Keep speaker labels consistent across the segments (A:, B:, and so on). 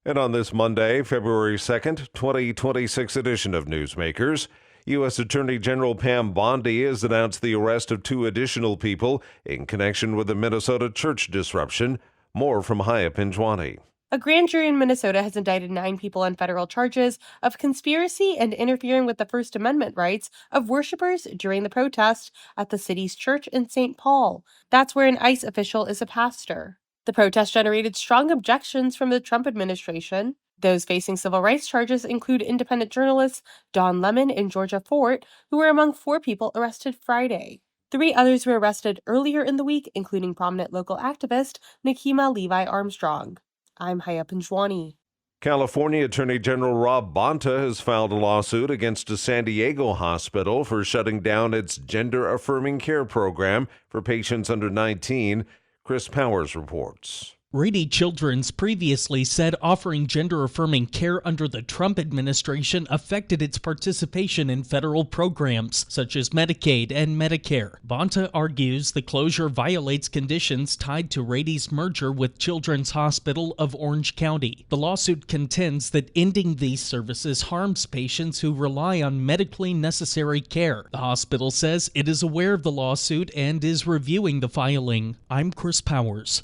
A: And on this Monday, February 2nd, 2026 edition of Newsmakers, U.S. Attorney General Pam Bondi has announced the arrest of 2 additional people in connection with the Minnesota church disruption. More from Haya Pinjwani.
B: A grand jury in Minnesota has indicted 9 people on federal charges of conspiracy and interfering with the First Amendment rights of worshipers during the protest at the city's church in St. Paul. That's where an ICE official is a pastor. The protest generated strong objections from the Trump administration. Those facing civil rights charges include independent journalists Don Lemon and Georgia Fort, who were among 4 people arrested Friday. 3 others were arrested earlier in the week, including prominent local activist Nakima Levi Armstrong. I'm Haya Pinjwani.
A: California Attorney General Rob Bonta has filed a lawsuit against a San Diego hospital for shutting down its gender-affirming care program for patients under 19. Chris Powers reports.
C: Rady Children's previously said offering gender-affirming care under the Trump administration affected its participation in federal programs such as Medicaid and Medicare. Bonta argues the closure violates conditions tied to Rady's merger with Children's Hospital of Orange County. The lawsuit contends that ending these services harms patients who rely on medically necessary care. The hospital says it is aware of the lawsuit and is reviewing the filing. I'm Chris Powers.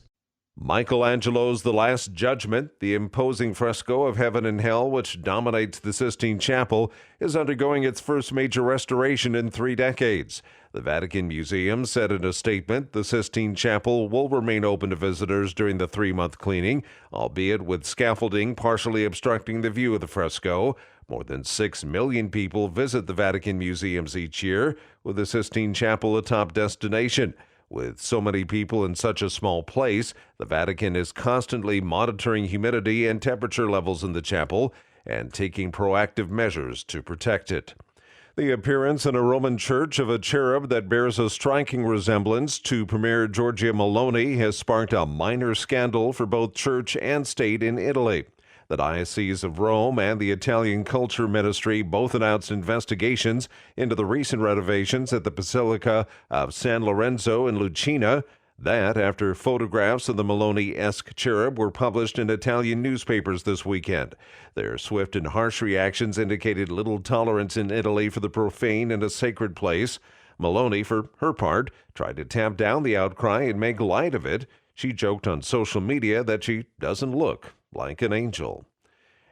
A: Michelangelo's The Last Judgment, the imposing fresco of heaven and hell which dominates the Sistine Chapel, is undergoing its first major restoration in 3 decades. The Vatican Museum said in a statement the Sistine Chapel will remain open to visitors during the 3-month cleaning, albeit with scaffolding partially obstructing the view of the fresco. More than 6 million people visit the Vatican museums each year, with the Sistine Chapel a top destination. With so many people in such a small place, the Vatican is constantly monitoring humidity and temperature levels in the chapel and taking proactive measures to protect it. The appearance in a Roman church of a cherub that bears a striking resemblance to Premier Giorgia Meloni has sparked a minor scandal for both church and state in Italy. The Diocese of Rome and the Italian Culture Ministry both announced investigations into the recent renovations at the Basilica of San Lorenzo in Lucina. That after photographs of the Meloni-esque cherub were published in Italian newspapers this weekend. Their swift and harsh reactions indicated little tolerance in Italy for the profane in a sacred place. Meloni, for her part, tried to tamp down the outcry and make light of it. She joked on social media that she doesn't look like an angel.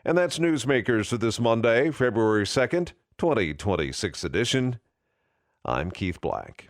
A: And that's Newsmakers for this Monday, February 2nd, 2026 edition. I'm Keith Black.